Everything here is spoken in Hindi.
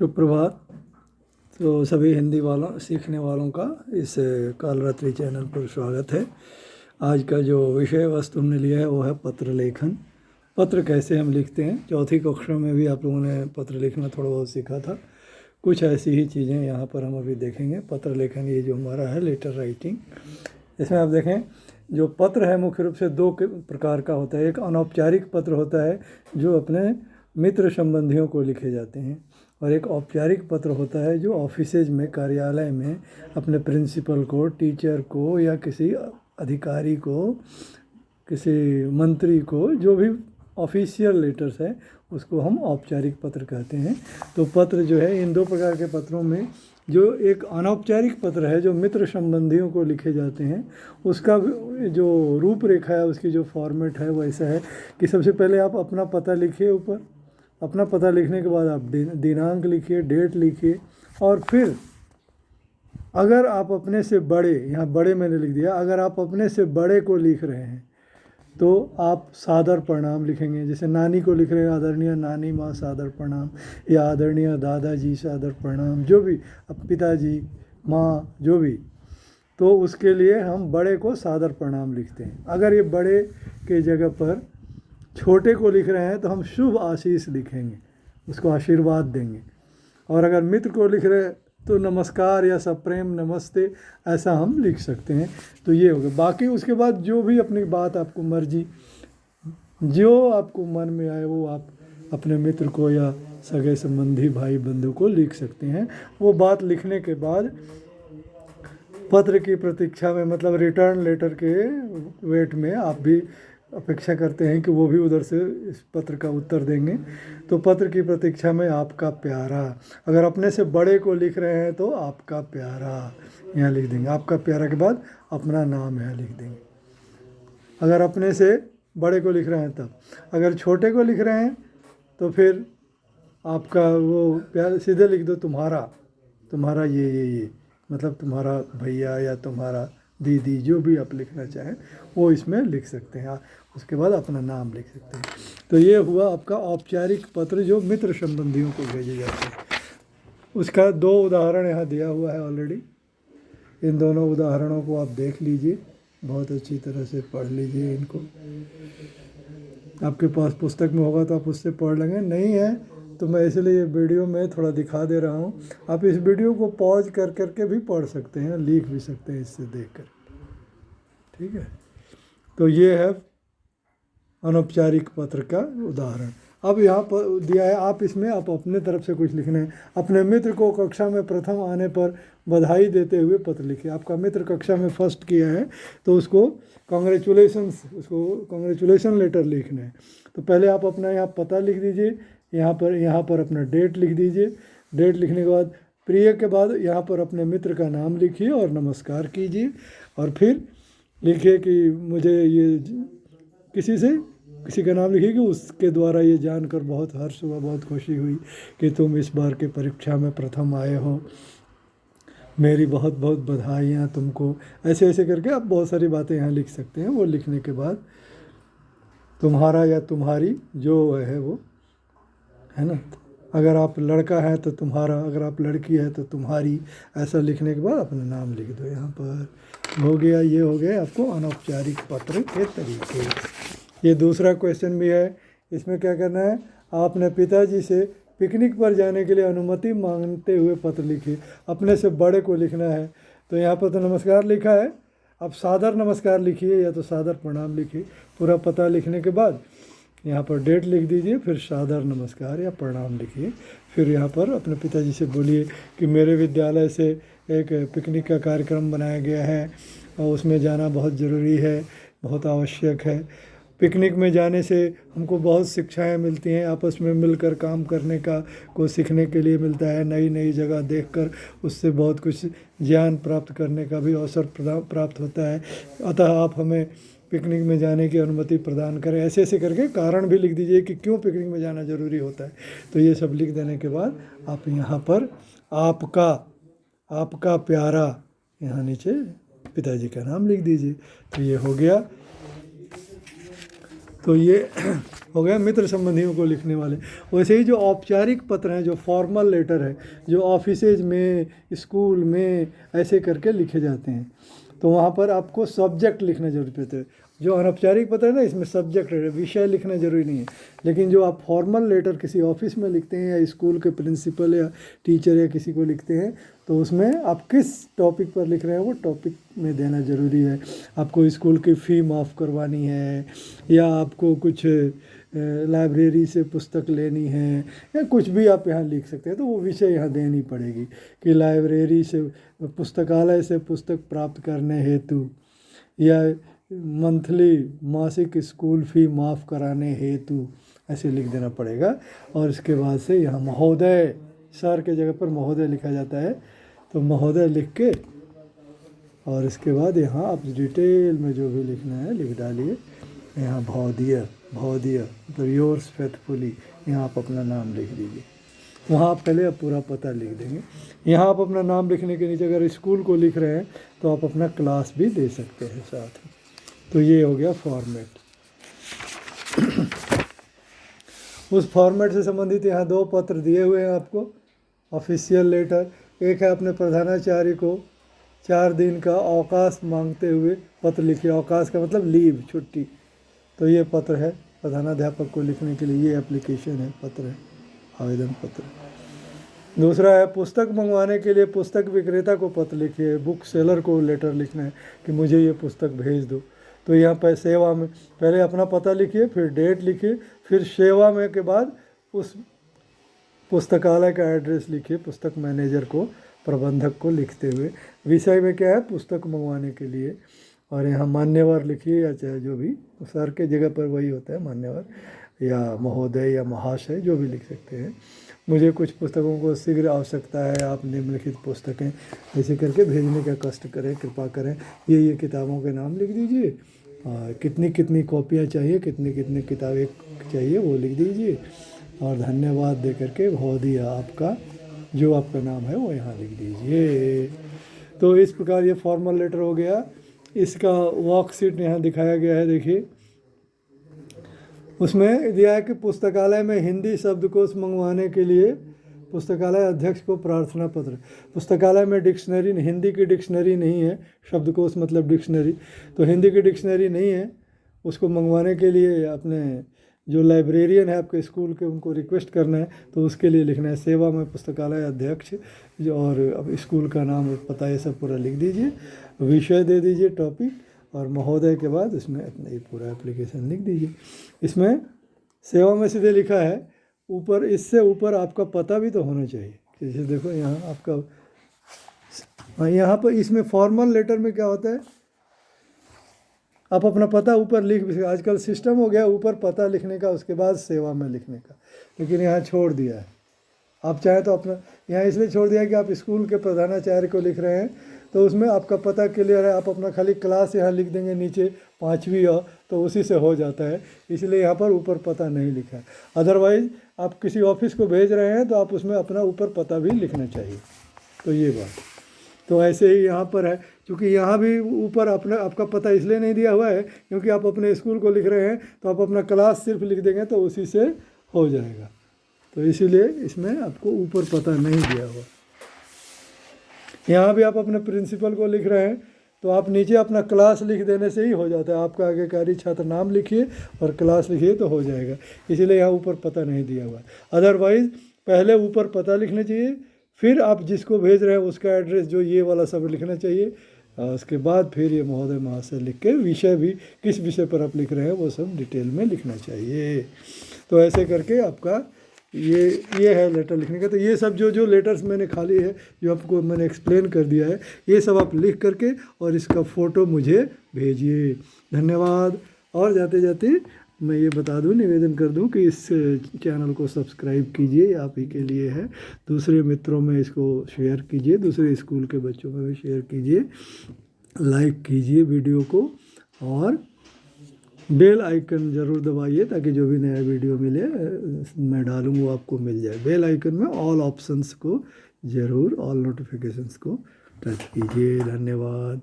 सुप्रभात। तो सभी हिंदी वालों सीखने वालों का इस कालरात्रि चैनल पर स्वागत है। आज का जो विषय वस्तु हमने लिया है वो है पत्र लेखन। पत्र कैसे हम लिखते हैं। चौथी कक्षा में भी आप लोगों ने पत्र लिखना थोड़ा बहुत सीखा था। कुछ ऐसी ही चीज़ें यहाँ पर हम अभी देखेंगे। पत्र लेखन ये जो हमारा है लेटर राइटिंग, इसमें आप देखें जो पत्र है मुख्य रूप से दो प्रकार का होता है। एक अनौपचारिक पत्र होता है जो अपने मित्र संबंधियों को लिखे जाते हैं, और एक औपचारिक पत्र होता है जो ऑफिसेज में, कार्यालय में अपने प्रिंसिपल को, टीचर को या किसी अधिकारी को, किसी मंत्री को, जो भी ऑफिशियल लेटर्स है उसको हम औपचारिक पत्र कहते हैं। तो पत्र जो है इन दो प्रकार के पत्रों में जो एक अनौपचारिक पत्र है जो मित्र संबंधियों को लिखे जाते हैं, उसका जो रूपरेखा है, उसकी जो फॉर्मेट है वो ऐसा है कि सबसे पहले आप अपना पता लिखिए ऊपर। अपना पता लिखने के बाद आप दिनांक लिखिए, डेट लिखिए, और फिर अगर आप अपने से बड़े, यहाँ बड़े मैंने लिख दिया, अगर आप अपने से बड़े को लिख रहे हैं तो आप सादर प्रणाम लिखेंगे। जैसे नानी को लिख रहे हैं आदरणीय नानी माँ सादर प्रणाम, या आदरणीय दादाजी सादर प्रणाम, जो भी, अब पिताजी, माँ, जो भी, तो उसके लिए हम बड़े को सादर प्रणाम लिखते हैं। अगर ये बड़े के जगह पर छोटे को लिख रहे हैं तो हम शुभ आशीष लिखेंगे, उसको आशीर्वाद देंगे। और अगर मित्र को लिख रहे हैं तो नमस्कार या सप्रेम नमस्ते, ऐसा हम लिख सकते हैं। तो ये हो गया। बाकी उसके बाद जो भी अपनी बात, आपको मर्जी, जो आपको मन में आए वो आप अपने मित्र को या सगे संबंधी भाई बंधु को लिख सकते हैं। वो बात लिखने के बाद पत्र की प्रतीक्षा में, मतलब रिटर्न लेटर के वेट में आप भी अपेक्षा करते हैं कि वो भी उधर से इस पत्र का उत्तर देंगे। तो पत्र की प्रतीक्षा में आपका प्यारा, अगर अपने से बड़े को लिख रहे हैं तो आपका प्यारा यहाँ लिख देंगे। आपका प्यारा के बाद अपना नाम यहाँ लिख देंगे, अगर अपने से बड़े को लिख रहे हैं तब। अगर छोटे को लिख रहे हैं तो फिर आपका वो प्यार सीधे लिख दो, तुम्हारा ये, मतलब तुम्हारा भैया या तुम्हारा दीदी, जो भी आप लिखना चाहें वो इसमें लिख सकते हैं। उसके बाद अपना नाम लिख सकते हैं। तो ये हुआ आपका औपचारिक पत्र जो मित्र संबंधियों को भेजे जाते हैं। उसका दो उदाहरण यहाँ दिया हुआ है ऑलरेडी। इन दोनों उदाहरणों को आप देख लीजिए, बहुत अच्छी तरह से पढ़ लीजिए इनको। आपके पास पुस्तक में होगा तो आप उससे पढ़ लेंगे, नहीं है तो मैं इसलिए वीडियो में थोड़ा दिखा दे रहा हूँ। आप इस वीडियो को पॉज कर करके भी पढ़ सकते हैं, लिख भी सकते हैं इससे देखकर, ठीक है। तो ये है अनौपचारिक पत्र का उदाहरण। अब यहाँ पर दिया है, आप इसमें आप अपने तरफ से कुछ लिखना है। अपने मित्र को कक्षा में प्रथम आने पर बधाई देते हुए पत्र लिखिए। आपका मित्र कक्षा में फर्स्ट किया है तो उसको कॉन्ग्रेचुलेसन लेटर लिखना है। तो पहले आप अपना यहाँ पता लिख दीजिए, यहाँ पर अपना डेट लिख दीजिए। डेट लिखने के बाद प्रिय के बाद यहाँ पर अपने मित्र का नाम लिखिए और नमस्कार कीजिए, और फिर लिखिए कि मुझे ये किसी का नाम लिखिए कि उसके द्वारा ये जानकर बहुत हर्ष हुआ, बहुत खुशी हुई कि तुम इस बार के परीक्षा में प्रथम आए हो, मेरी बहुत बहुत बधाइयाँ तुमको। ऐसे ऐसे करके आप बहुत सारी बातें यहाँ लिख सकते हैं। वो लिखने के बाद तुम्हारा या तुम्हारी जो है वो है ना, अगर आप लड़का है तो तुम्हारा, अगर आप लड़की है तो तुम्हारी, ऐसा लिखने के बाद अपना नाम लिख दो यहाँ पर। हो गया, ये हो गए आपको अनौपचारिक पत्र के तरीके। ये दूसरा क्वेश्चन भी है। इसमें क्या करना है, आपने पिताजी से पिकनिक पर जाने के लिए अनुमति मांगते हुए पत्र लिखिए। अपने से बड़े को लिखना है तो यहाँ पर तो नमस्कार लिखा है, अब सादर नमस्कार लिखिए या तो सादर प्रणाम लिखिए। पूरा पता लिखने के बाद यहाँ पर डेट लिख दीजिए, फिर सादर नमस्कार या प्रणाम लिखिए। फिर यहाँ पर अपने पिताजी से बोलिए कि मेरे विद्यालय से एक पिकनिक का कार्यक्रम बनाया गया है और उसमें जाना बहुत ज़रूरी है, बहुत आवश्यक है। पिकनिक में जाने से हमको बहुत शिक्षाएं मिलती हैं, आपस में मिलकर काम करने को सीखने के लिए मिलता है, नई नई जगह देखकर उससे बहुत कुछ ज्ञान प्राप्त करने का भी अवसर प्राप्त होता है। अतः आप हमें पिकनिक में जाने की अनुमति प्रदान करें। ऐसे ऐसे करके कारण भी लिख दीजिए कि क्यों पिकनिक में जाना ज़रूरी होता है। तो ये सब लिख देने के बाद आप यहाँ पर आपका प्यारा, यहाँ नीचे पिताजी का नाम लिख दीजिए। तो ये हो गया। तो ये हो गया मित्र संबंधियों को लिखने वाले। वैसे ही जो औपचारिक पत्र हैं, जो फॉर्मल लेटर है, जो ऑफिसेज में, स्कूल में ऐसे करके लिखे जाते हैं, तो वहाँ पर आपको सब्जेक्ट लिखना जरूरी पड़ता है। जो अनौपचारिक पत्र है ना, इसमें सब्जेक्ट है, विषय लिखना जरूरी नहीं है। लेकिन जो आप फॉर्मल लेटर किसी ऑफिस में लिखते हैं या स्कूल के प्रिंसिपल या टीचर या किसी को लिखते हैं, तो उसमें आप किस टॉपिक पर लिख रहे हैं वो टॉपिक में देना ज़रूरी है। आपको स्कूल की फ़ी माफ़ करवानी है, या आपको कुछ लाइब्रेरी से पुस्तक लेनी है, या कुछ भी आप यहाँ लिख सकते हैं, तो वो विषय यहाँ देनी पड़ेगी कि लाइब्रेरी से, पुस्तकालय से पुस्तक प्राप्त करने हेतु, या मंथली मासिक स्कूल फ़ी माफ़ कराने हेतु, ऐसे लिख देना पड़ेगा। और इसके बाद से यहाँ महोदय, सर के जगह पर महोदय लिखा जाता है, तो महोदय लिख के, और इसके बाद यहाँ आप डिटेल में जो भी लिखना है लिख डालिए। यहाँ भौदिया, भौदिया मतलब योर्स फेथफुली, यहाँ आप अपना नाम लिख दीजिए। वहाँ आप पहले आप पूरा पता लिख देंगे। यहाँ आप अपना नाम लिखने के नीचे अगर स्कूल को लिख रहे हैं तो आप अपना क्लास भी दे सकते हैं साथ में। तो ये हो गया फॉर्मेट। उस फॉर्मेट से संबंधित यहाँ 2 पत्र दिए हुए हैं आपको। ऑफिशियल लेटर, एक है अपने प्रधानाचार्य को 4 दिन का अवकाश मांगते हुए पत्र लिखिए। अवकाश का मतलब लीव, छुट्टी। तो ये पत्र है प्रधानाध्यापक को लिखने के लिए, ये एप्लीकेशन है, पत्र है, आवेदन पत्र। दूसरा है पुस्तक मंगवाने के लिए पुस्तक विक्रेता को पत्र लिखिए। बुक सेलर को लेटर लिखना है कि मुझे ये पुस्तक भेज दो। तो यहाँ पर सेवा में पहले अपना पता लिखिए, फिर डेट लिखिए, फिर सेवा में के बाद उस पुस्तकालय का एड्रेस लिखिए, पुस्तक मैनेजर को, प्रबंधक को लिखते हुए। विषय में क्या है, पुस्तक मंगवाने के लिए। और यहाँ मान्यवर लिखिए, या चाहे जो भी सर के जगह पर वही होता है, मान्यवर या महोदय या महाशय, जो भी लिख सकते हैं। मुझे कुछ पुस्तकों को शीघ्र आवश्यकता है, आप निम्नलिखित पुस्तकें, ऐसे करके भेजने का कष्ट करें, कृपा करें। ये किताबों के नाम लिख दीजिए, कितनी कितनी कॉपियाँ चाहिए, कितनी कितनी किताबें चाहिए वो लिख दीजिए, और धन्यवाद दे करके भौदिया आपका जो आपका नाम है वो यहाँ लिख दीजिए। तो इस प्रकार ये फॉर्मल लेटर हो गया। इसका वर्कशीट यहाँ दिखाया गया है, देखिए। उसमें दिया है कि पुस्तकालय में हिंदी शब्दकोश मंगवाने के लिए पुस्तकालय अध्यक्ष को प्रार्थना पत्र। पुस्तकालय में डिक्शनरी, हिंदी की डिक्शनरी नहीं है, शब्दकोश मतलब डिक्शनरी, तो हिंदी की डिक्शनरी नहीं है, उसको मंगवाने के लिए अपने जो लाइब्रेरियन है आपके स्कूल के, उनको रिक्वेस्ट करना है। तो उसके लिए लिखना है सेवा में पुस्तकालय अध्यक्ष, और अब स्कूल का नाम और पता ये सब पूरा लिख दीजिए, विषय दे दीजिए, टॉपिक, और महोदय के बाद इसमें अपना ये पूरा एप्लीकेशन लिख दीजिए। इसमें सेवा में सीधे लिखा है, ऊपर इससे ऊपर आपका पता भी तो होना चाहिए। जैसे देखो यहाँ आपका, यहाँ पर इसमें फॉर्मल लेटर में क्या होता है, आप अपना पता ऊपर लिख भी, आजकल सिस्टम हो गया ऊपर पता लिखने का, उसके बाद सेवा में लिखने का, लेकिन यहाँ छोड़ दिया है। आप चाहें तो अपना यहाँ इसलिए छोड़ दिया कि आप स्कूल के प्रधानाचार्य को लिख रहे हैं, तो उसमें आपका पता क्लियर है, आप अपना खाली क्लास यहाँ लिख देंगे नीचे 5वीं अ, तो उसी से हो जाता है, इसलिए यहाँ पर ऊपर पता नहीं लिखा है। अदरवाइज़ आप किसी ऑफिस को भेज रहे हैं तो आप उसमें अपना ऊपर पता भी लिखना चाहिए। तो ये बात, तो ऐसे ही यहाँ पर है, क्योंकि यहाँ भी ऊपर अपना आपका पता इसलिए नहीं दिया हुआ है क्योंकि आप अपने स्कूल को लिख रहे हैं, तो आप अपना क्लास सिर्फ लिख देंगे तो उसी से हो जाएगा, तो इसीलिए इसमें आपको ऊपर पता नहीं दिया हुआ। यहाँ भी आप अपने प्रिंसिपल को लिख रहे हैं तो आप नीचे अपना क्लास लिख देने से ही हो जाता है। आपका आज्ञाकारी छात्र नाम लिखिए और क्लास लिखिए तो हो जाएगा, इसीलिए यहाँ ऊपर पता नहीं दिया हुआ है। अदरवाइज़ पहले ऊपर पता लिखना चाहिए, फिर आप जिसको भेज रहे हैं उसका एड्रेस जो ये वाला सब लिखना चाहिए, और उसके बाद फिर ये महोदय महाशय लिख के विषय भी किस विषय पर आप लिख रहे हैं वो सब डिटेल में लिखना चाहिए। तो ऐसे करके आपका ये है लेटर लिखने का। तो ये सब जो लेटर्स मैंने खाली है, जो आपको मैंने एक्सप्लेन कर दिया है, ये सब आप लिख करके और इसका फ़ोटो मुझे भेजिए। धन्यवाद। और जाते जाते मैं ये बता दूं, निवेदन कर दूं कि इस चैनल को सब्सक्राइब कीजिए, आप ही के लिए है। दूसरे मित्रों में इसको शेयर कीजिए, दूसरे स्कूल के बच्चों में भी शेयर कीजिए, लाइक कीजिए वीडियो को, और बेल आइकन ज़रूर दबाइए ताकि जो भी नया वीडियो मिले मैं डालूँ वो आपको मिल जाए। बेल आइकन में ऑल ऑप्शंस को ज़रूर, ऑल नोटिफिकेशंस को टच कीजिए। धन्यवाद।